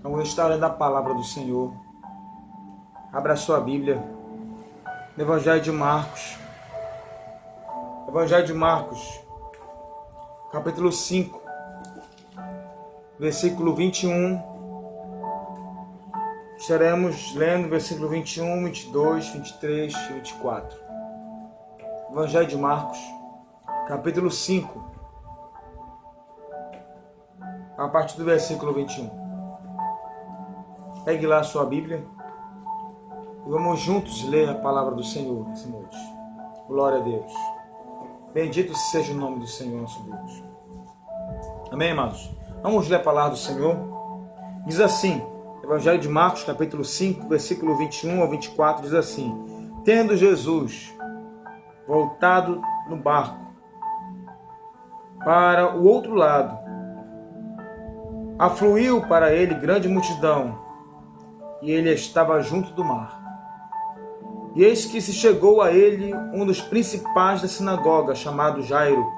Vamos estar lendo a palavra do Senhor. Abra a sua Bíblia. No Evangelho de Marcos. Evangelho de Marcos, capítulo 5, versículo 21. Estaremos lendo versículo 21, 22, 23 e 24. Evangelho de Marcos, capítulo 5, a partir do versículo 21. Pegue lá a sua Bíblia e vamos juntos ler a palavra do Senhor nessa noite. Glória a Deus. Bendito seja o nome do Senhor, nosso Deus. Amém, amados? Vamos ler a palavra do Senhor. Diz assim, Evangelho de Marcos, capítulo 5, versículo 21 ao 24, diz assim: Tendo Jesus voltado no barco para o outro lado, afluiu para ele grande multidão, e ele estava junto do mar. E eis que se chegou a ele um dos principais da sinagoga, chamado Jairo.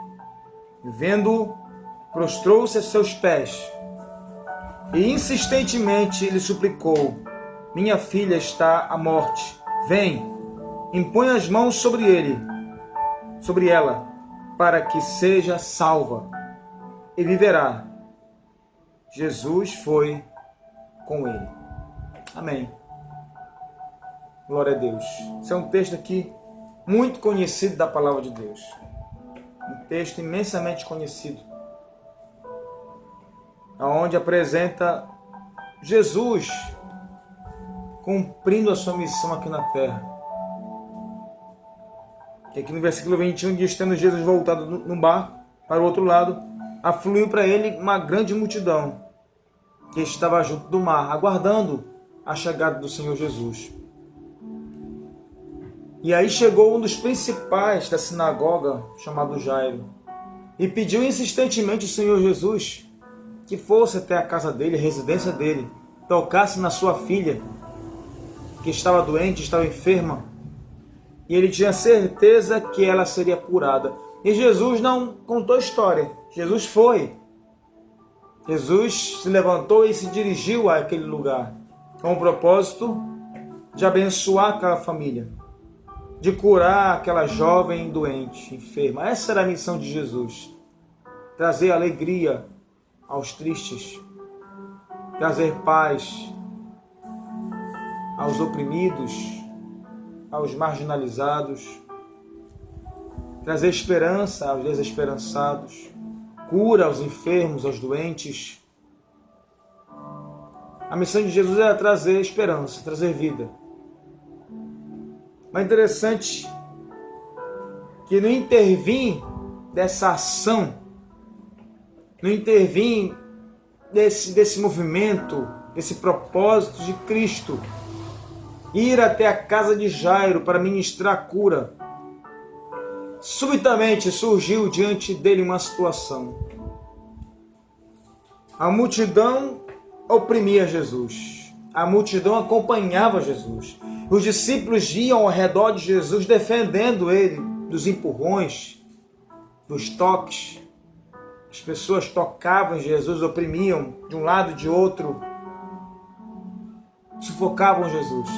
E vendo-o, prostrou-se a seus pés, e insistentemente lhe suplicou: Minha filha está à morte. Vem, impõe as mãos sobre ela, para que seja salva, e viverá. Jesus foi com ele. Amém. Glória a Deus. Esse é um texto aqui muito conhecido da palavra de Deus. Um texto imensamente conhecido, onde apresenta Jesus cumprindo a sua missão aqui na terra. E aqui no versículo 21 diz: tendo Jesus voltado no barco para o outro lado, afluiu para ele uma grande multidão que estava junto do mar, aguardando a chegada do Senhor Jesus. E aí chegou um dos principais da sinagoga, chamado Jairo, e pediu insistentemente ao Senhor Jesus que fosse até a casa dele, a residência dele, tocasse na sua filha, que estava doente, estava enferma, e ele tinha certeza que ela seria curada. E Jesus não contou história, Jesus foi. Jesus se levantou e se dirigiu àquele lugar, com o propósito de abençoar aquela família, de curar aquela jovem doente, enferma. Essa era a missão de Jesus: trazer alegria aos tristes, trazer paz aos oprimidos, aos marginalizados, trazer esperança aos desesperançados, cura aos enfermos, aos doentes. A missão de Jesus era trazer esperança, trazer vida. Mas é interessante que no intervir dessa ação, no intervir desse movimento, desse propósito de Cristo, ir até a casa de Jairo para ministrar a cura, subitamente surgiu diante dele uma situação. A multidão oprimia Jesus. A multidão acompanhava Jesus. Os discípulos iam ao redor de Jesus defendendo ele dos empurrões, dos toques. As pessoas tocavam Jesus, oprimiam de um lado e de outro, sufocavam Jesus.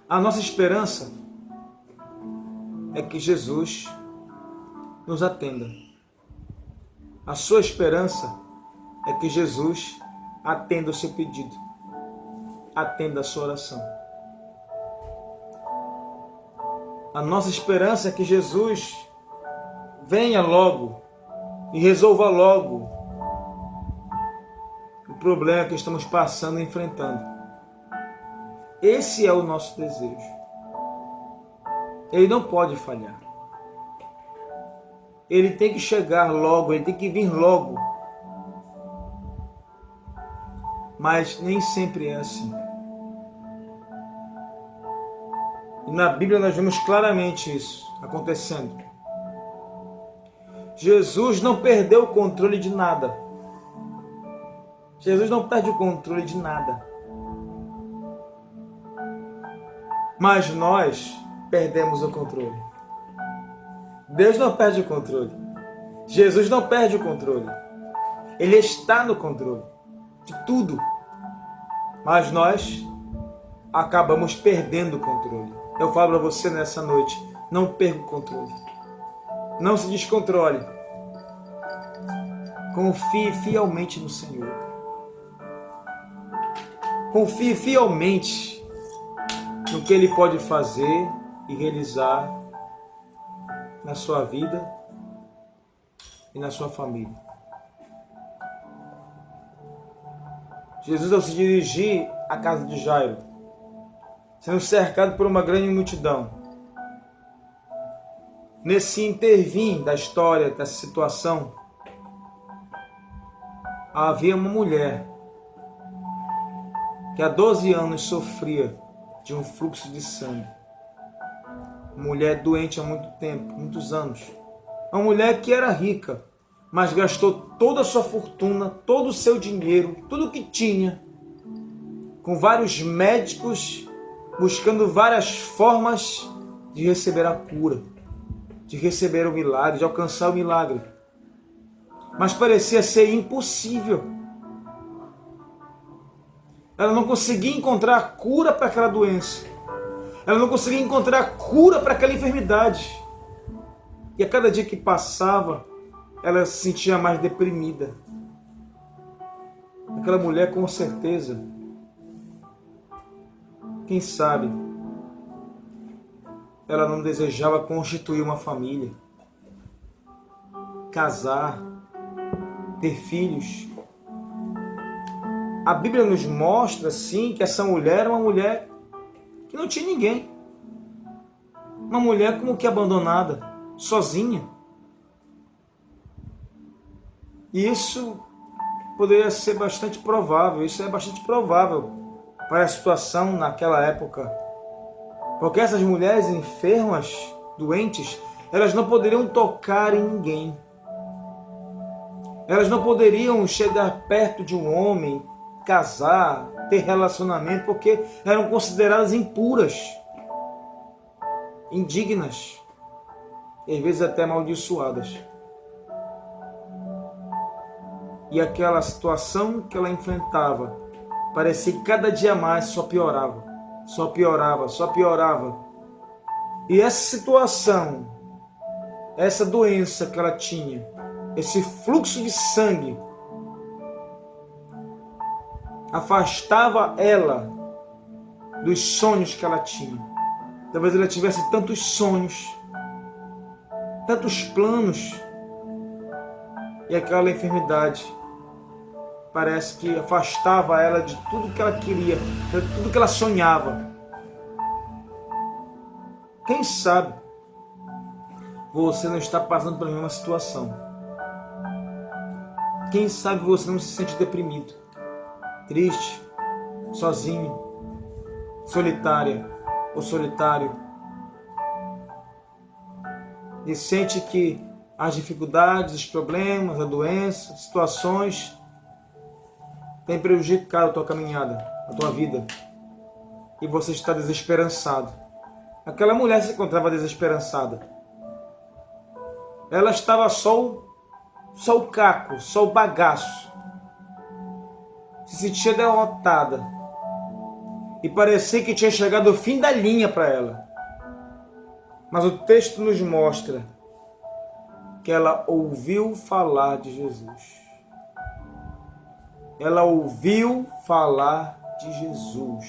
A nossa esperança é que Jesus nos atenda. A sua esperança é que Jesus atenda o seu pedido, atenda a sua oração. A nossa esperança é que Jesus venha logo e resolva logo o problema que estamos passando e enfrentando. Esse é o nosso desejo. Ele não pode falhar. Ele tem que chegar logo, ele tem que vir logo. Mas nem sempre é assim. E na Bíblia nós vemos claramente isso acontecendo. Jesus não perdeu o controle de nada. Jesus não perde o controle de nada. Mas nós perdemos o controle. Deus não perde o controle. Jesus não perde o controle. Ele está no controle de tudo. Mas nós acabamos perdendo o controle. Eu falo para você nessa noite, não perca o controle. Não se descontrole. Confie fielmente no Senhor. Confie fielmente no que Ele pode fazer e realizar na sua vida e na sua família. Jesus, ao se dirigir à casa de Jairo, sendo cercado por uma grande multidão, nesse intervir da história, dessa situação, havia uma mulher que há 12 anos sofria de um fluxo de sangue. Mulher doente há muito tempo, muitos anos. Uma mulher que era rica, mas gastou toda a sua fortuna, todo o seu dinheiro, tudo o que tinha, com vários médicos, buscando várias formas de receber a cura, de receber o milagre, de alcançar o milagre. Mas parecia ser impossível. Ela não conseguia encontrar a cura para aquela doença. Ela não conseguia encontrar a cura para aquela enfermidade. E a cada dia que passava, ela se sentia mais deprimida. Aquela mulher, com certeza, quem sabe, ela não desejava constituir uma família, casar, ter filhos. A Bíblia nos mostra, sim, que essa mulher era uma mulher que não tinha ninguém. Uma mulher como que abandonada, sozinha. E isso poderia ser bastante provável, isso é bastante provável para a situação naquela época. Porque essas mulheres enfermas, doentes, elas não poderiam tocar em ninguém. Elas não poderiam chegar perto de um homem, casar, ter relacionamento, porque eram consideradas impuras, indignas, e às vezes até amaldiçoadas. E aquela situação que ela enfrentava parecia que cada dia mais só piorava, só piorava, só piorava. E essa situação, essa doença que ela tinha, esse fluxo de sangue, afastava ela dos sonhos que ela tinha. Talvez ela tivesse tantos sonhos, tantos planos, e aquela enfermidade parece que afastava ela de tudo que ela queria, de tudo que ela sonhava. Quem sabe você não está passando pela mesma situação. Quem sabe você não se sente deprimido, triste, sozinho, solitária ou solitário, e sente que as dificuldades, os problemas, a doença, situações têm prejudicado a tua caminhada, a tua vida, e você está desesperançado. Aquela mulher se encontrava desesperançada. Ela estava só o caco, só o bagaço. Se sentia derrotada. E parecia que tinha chegado ao fim da linha para ela. Mas o texto nos mostra que ela ouviu falar de Jesus. Ela ouviu falar de Jesus.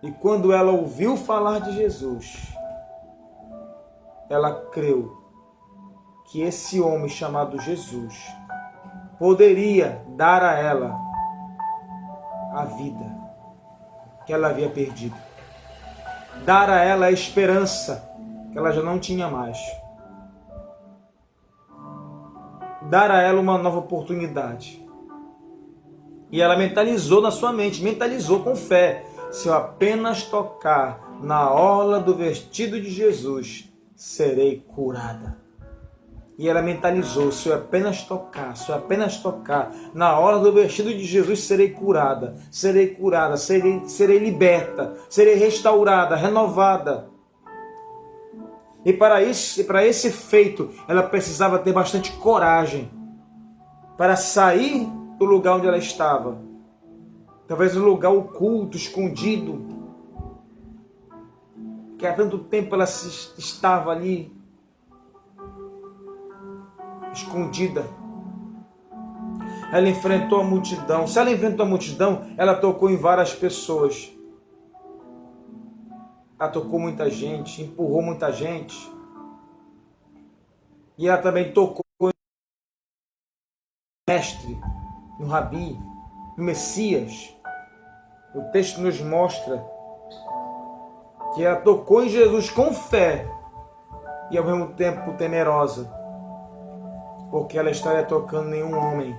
E quando ela ouviu falar de Jesus, ela creu que esse homem chamado Jesus poderia dar a ela a vida que ela havia perdido. Dar a ela a esperança que ela já não tinha mais. Dar a ela uma nova oportunidade. E ela mentalizou na sua mente, mentalizou com fé: se eu apenas tocar na orla do vestido de Jesus, serei curada. E ela mentalizou: se eu apenas tocar na orla do vestido de Jesus, serei curada, serei liberta, serei restaurada, renovada. E para esse feito, ela precisava ter bastante coragem. para sair do lugar onde ela estava. Talvez um lugar oculto, escondido, que há tanto tempo ela estava ali, escondida. Ela enfrentou a multidão. Se ela enfrentou a multidão, ela tocou em várias pessoas. Ela tocou muita gente, empurrou muita gente. E ela também tocou no mestre, no rabi, no Messias. O texto nos mostra que ela tocou em Jesus com fé e ao mesmo tempo temerosa, porque ela estaria tocando em um homem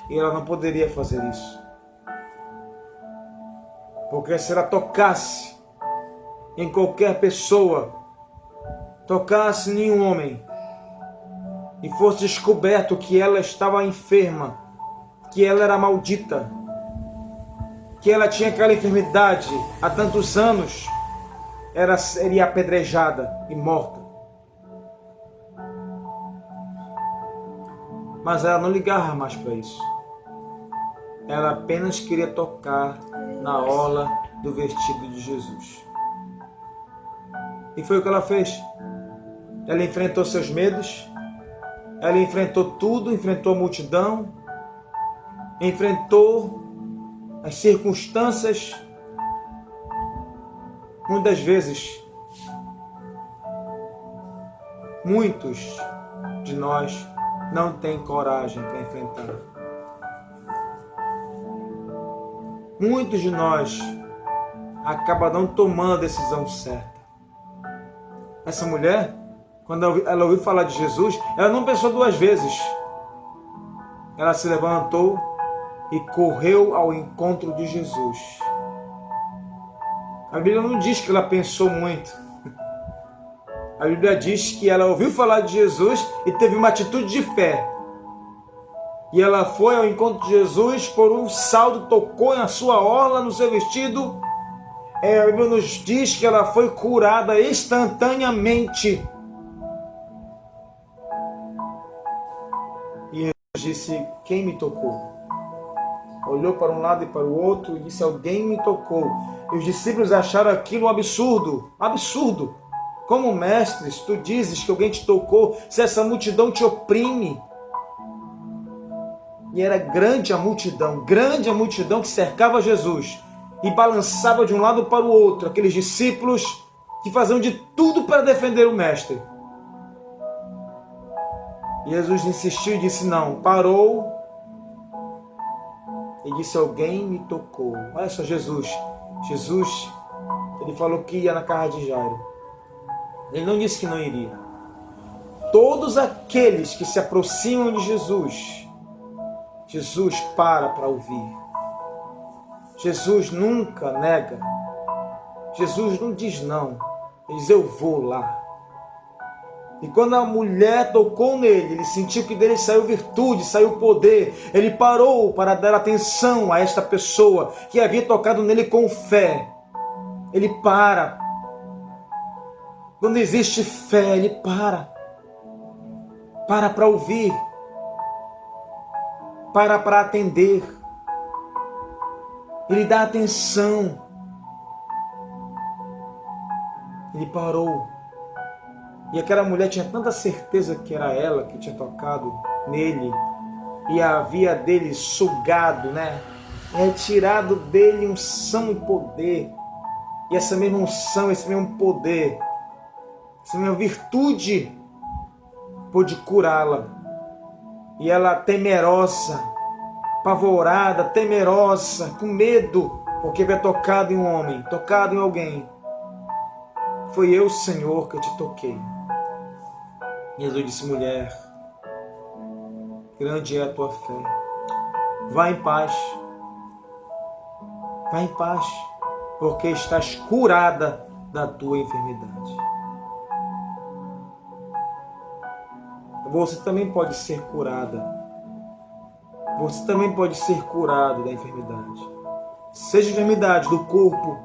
e ela não poderia fazer isso. Porque se ela tocasse em qualquer pessoa, tocasse em um homem e fosse descoberto que ela estava enferma, que ela era maldita, que ela tinha aquela enfermidade há tantos anos, ela seria apedrejada e morta. Mas ela não ligava mais para isso. Ela apenas queria tocar na orla do vestido de Jesus. E foi o que ela fez. Ela enfrentou seus medos, ela enfrentou tudo, enfrentou a multidão, enfrentou as circunstâncias. Muitas vezes, muitos de nós não têm coragem para enfrentar. Muitos de nós acabam não tomando a decisão certa. Essa mulher, quando ela ouviu falar de Jesus, ela não pensou duas vezes. Ela se levantou e correu ao encontro de Jesus. A Bíblia não diz que ela pensou muito. A Bíblia diz que ela ouviu falar de Jesus e teve uma atitude de fé. E ela foi ao encontro de Jesus por um salto, tocou na sua orla, no seu vestido. A Bíblia nos diz que ela foi curada instantaneamente. E Jesus disse: quem me tocou? Olhou para um lado e para o outro e disse: alguém me tocou. E os discípulos acharam aquilo um absurdo. Absurdo. Como mestres, tu dizes que alguém te tocou, se essa multidão te oprime. E era grande a multidão que cercava Jesus e balançava de um lado para o outro, aqueles discípulos que faziam de tudo para defender o mestre. E Jesus insistiu e disse não, parou e disse: alguém me tocou. Olha só Jesus, ele falou que ia na casa de Jairo. Ele não disse que não iria. Todos aqueles que se aproximam de Jesus para ouvir. Jesus nunca nega. Jesus não diz não. Ele diz: eu vou lá. E quando a mulher tocou nele, ele sentiu que dele saiu virtude, saiu poder. Ele parou para dar atenção a esta pessoa que havia tocado nele com fé. Ele para. Quando existe fé, ele para. Para ouvir. Para atender. Ele dá atenção. Ele parou. E aquela mulher tinha tanta certeza que era ela que tinha tocado nele e havia dele sugado, retirado dele unção e poder. E essa mesma unção, esse mesmo poder, essa mesma virtude pôde curá-la. E ela temerosa, apavorada, temerosa, com medo, porque havia tocado em um homem, tocado em alguém. Foi eu, Senhor, que te toquei. Jesus disse: mulher, grande é a tua fé. Vá em paz. Vá em paz, porque estás curada da tua enfermidade. Você também pode ser curada. Você também pode ser curado da enfermidade. Seja enfermidade do corpo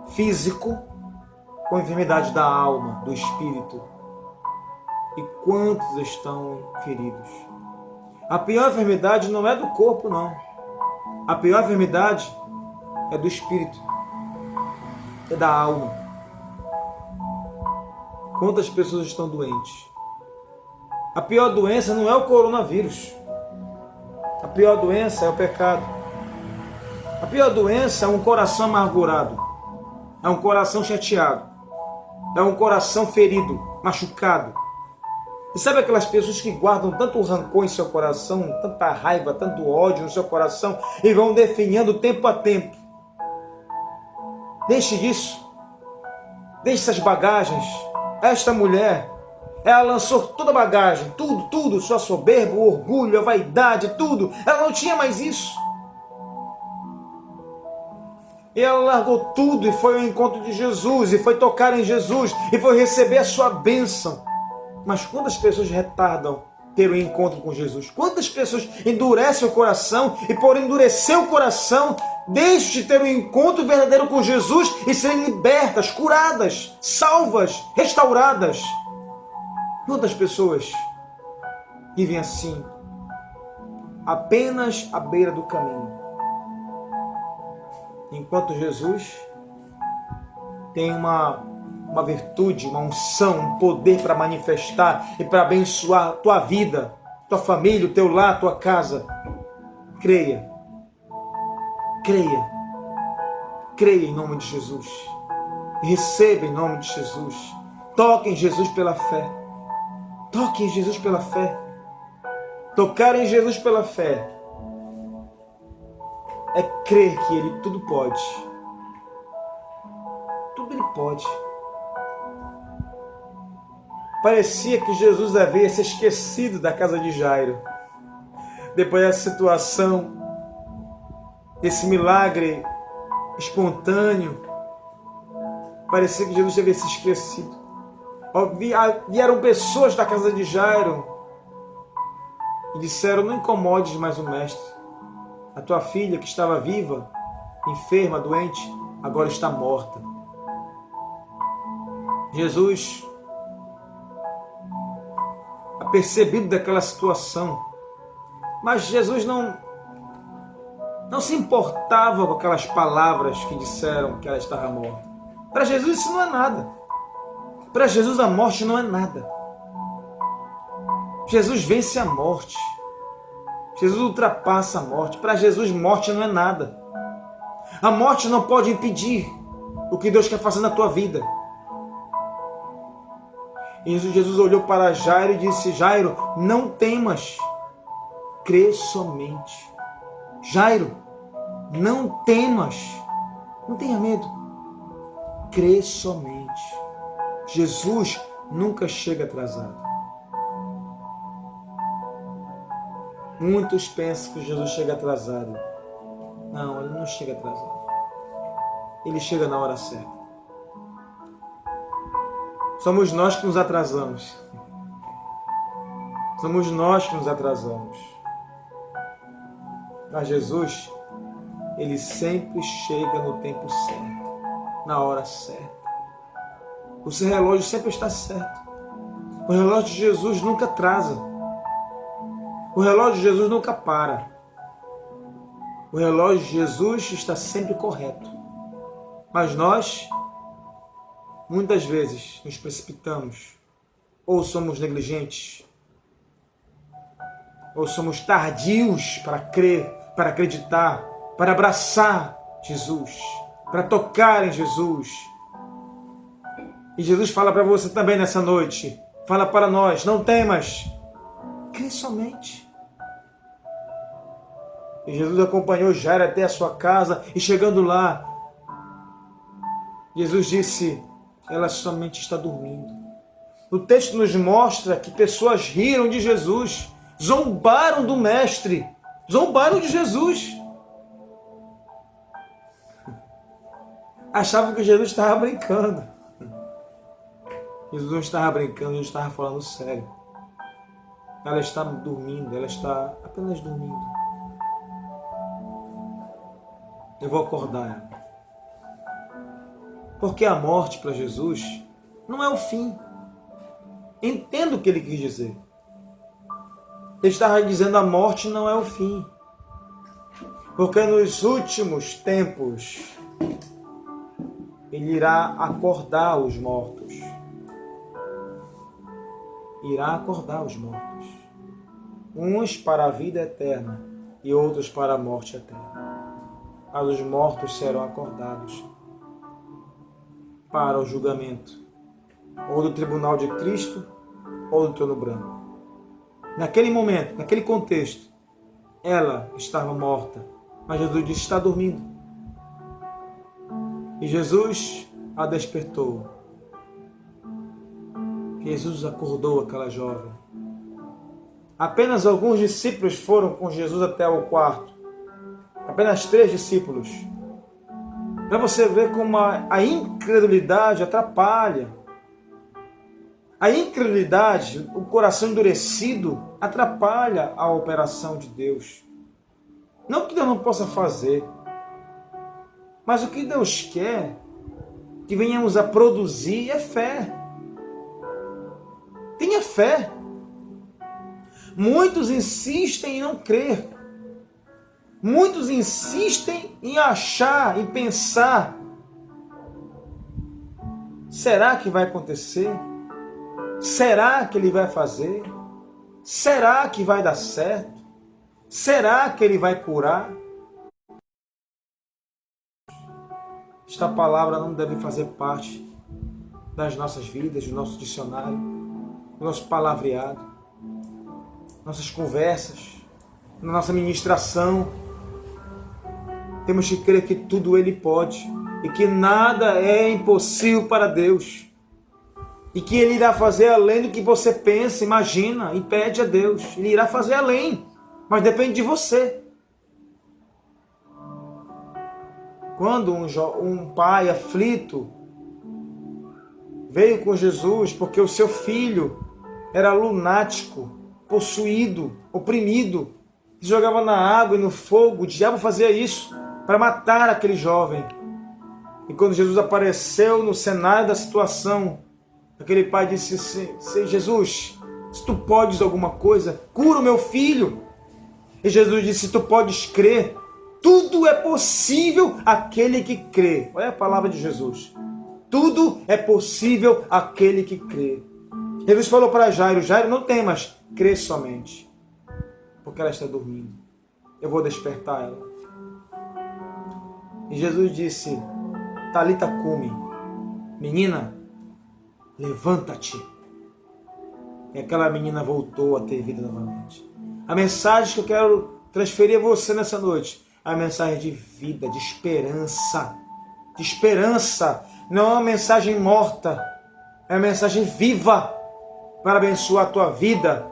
físico, ou enfermidade da alma, do espírito. E quantos estão feridos? A pior enfermidade não é do corpo, não. A pior enfermidade é do espírito, é da alma. Quantas pessoas estão doentes? A pior doença não é o coronavírus. A pior doença é o pecado. A pior doença é um coração amargurado. É um coração chateado. É um coração ferido, machucado. E sabe aquelas pessoas que guardam tanto rancor em seu coração, tanta raiva, tanto ódio no seu coração e vão definhando tempo a tempo? Deixe disso. Deixe essas bagagens. Esta mulher, ela lançou toda a bagagem, tudo, sua soberba, o orgulho, a vaidade, tudo. Ela não tinha mais isso. E ela largou tudo e foi ao encontro de Jesus, e foi tocar em Jesus, e foi receber a sua bênção. Mas quantas pessoas retardam ter um encontro com Jesus? Quantas pessoas endurecem o coração e por endurecer o coração, deixam de ter um encontro verdadeiro com Jesus e serem libertas, curadas, salvas, restauradas? Quantas pessoas vivem assim, apenas à beira do caminho? Enquanto Jesus tem uma virtude, uma unção, um poder para manifestar e para abençoar a tua vida, tua família, o teu lar, a tua casa. Creia. Creia. Creia em nome de Jesus. Receba em nome de Jesus. Toque em Jesus pela fé. Toque em Jesus pela fé. Tocar em Jesus pela fé é crer que Ele tudo pode. Tudo Ele pode. Parecia que Jesus havia se esquecido da casa de Jairo. Depois dessa situação, desse milagre espontâneo, parecia que Jesus havia se esquecido. Vieram pessoas da casa de Jairo e disseram: não incomodes mais o mestre. A tua filha, que estava viva, enferma, doente, agora está morta. Jesus, apercebido daquela situação, mas Jesus não se importava com aquelas palavras que disseram que ela estava morta. Para Jesus isso não é nada. Para Jesus a morte não é nada. Jesus vence a morte. Jesus ultrapassa a morte. Para Jesus, morte não é nada. A morte não pode impedir o que Deus quer fazer na tua vida. E Jesus olhou para Jairo e disse: Jairo, não temas, crê somente. Jairo, não temas, não tenha medo, crê somente. Jesus nunca chega atrasado. Muitos pensam que Jesus chega atrasado. Não, Ele não chega atrasado. Ele chega na hora certa. Somos nós que nos atrasamos. Somos nós que nos atrasamos. Mas Jesus, Ele sempre chega no tempo certo, na hora certa. O seu relógio sempre está certo. O relógio de Jesus nunca atrasa. O relógio de Jesus nunca para. O relógio de Jesus está sempre correto. Mas nós, muitas vezes, nos precipitamos. Ou somos negligentes. Ou somos tardios para crer, para acreditar, para abraçar Jesus, para tocar em Jesus. E Jesus fala para você também nessa noite. Fala para nós: não temas. Crê somente. E Jesus acompanhou Jairo até a sua casa, e chegando lá, Jesus disse: ela somente está dormindo. O texto nos mostra que pessoas riram de Jesus, zombaram do Mestre, zombaram de Jesus. Achavam que Jesus estava brincando. Jesus não estava brincando, Jesus estava falando sério. Ela está dormindo, ela está apenas dormindo. Eu vou acordar ela. Porque a morte para Jesus não é o fim. Entendo o que ele quis dizer. Ele estava dizendo: a morte não é o fim. Porque nos últimos tempos, Ele irá acordar os mortos. Irá acordar os mortos. Uns para a vida eterna e outros para a morte eterna. Mas os mortos serão acordados para o julgamento, ou do tribunal de Cristo, ou do trono branco. Naquele momento, naquele contexto, ela estava morta, mas Jesus disse: está dormindo. E Jesus a despertou. Jesus acordou aquela jovem. Apenas alguns discípulos foram com Jesus até o quarto. Apenas 3 discípulos. Para você ver como a incredulidade atrapalha. A incredulidade, o coração endurecido, atrapalha a operação de Deus. Não que Deus não possa fazer, mas o que Deus quer que venhamos a produzir é fé. Tenha fé. Muitos insistem em não crer. Muitos insistem em achar, em pensar: será que vai acontecer? Será que Ele vai fazer? Será que vai dar certo? Será que Ele vai curar? Esta palavra não deve fazer parte das nossas vidas, do nosso dicionário, do nosso palavreado, nossas conversas, na nossa ministração. Temos que crer que tudo Ele pode e que nada é impossível para Deus. E que Ele irá fazer além do que você pensa, imagina e pede a Deus. Ele irá fazer além, mas depende de você. Quando um pai aflito veio com Jesus porque o seu filho era lunático, possuído, oprimido, jogava na água e no fogo, o diabo fazia isso para matar aquele jovem. E quando Jesus apareceu no cenário da situação, aquele pai disse assim: Jesus, se tu podes alguma coisa, cura o meu filho. E Jesus disse: se tu podes crer, tudo é possível àquele que crê. Olha a palavra de Jesus. Tudo é possível àquele que crê. Jesus falou para Jairo: Jairo, não temas, crê somente. Porque ela está dormindo. Eu vou despertar ela. E Jesus disse: Talita cumi, menina, levanta-te. E aquela menina voltou a ter vida novamente. A mensagem que eu quero transferir a você nessa noite é a mensagem de vida, de esperança. De esperança. Não é uma mensagem morta. É uma mensagem viva para abençoar a tua vida.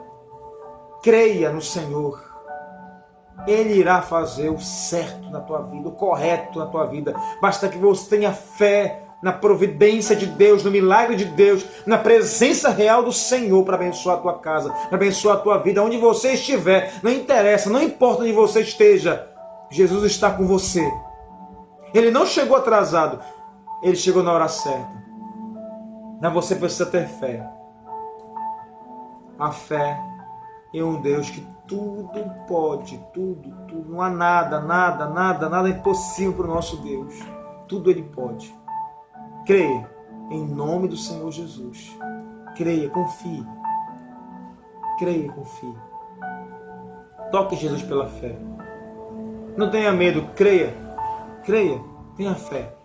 Creia no Senhor. Ele irá fazer o certo na tua vida, o correto na tua vida. Basta que você tenha fé na providência de Deus, no milagre de Deus, na presença real do Senhor para abençoar a tua casa, para abençoar a tua vida, onde você estiver. Não interessa, não importa onde você esteja, Jesus está com você. Ele não chegou atrasado, Ele chegou na hora certa. Mas você precisa ter fé. A fé em um Deus que tudo pode, tudo. Não há nada impossível para o nosso Deus. Tudo Ele pode. Creia em nome do Senhor Jesus. Creia, confie. Creia e confie. Toque Jesus pela fé. Não tenha medo, creia. Creia, tenha fé.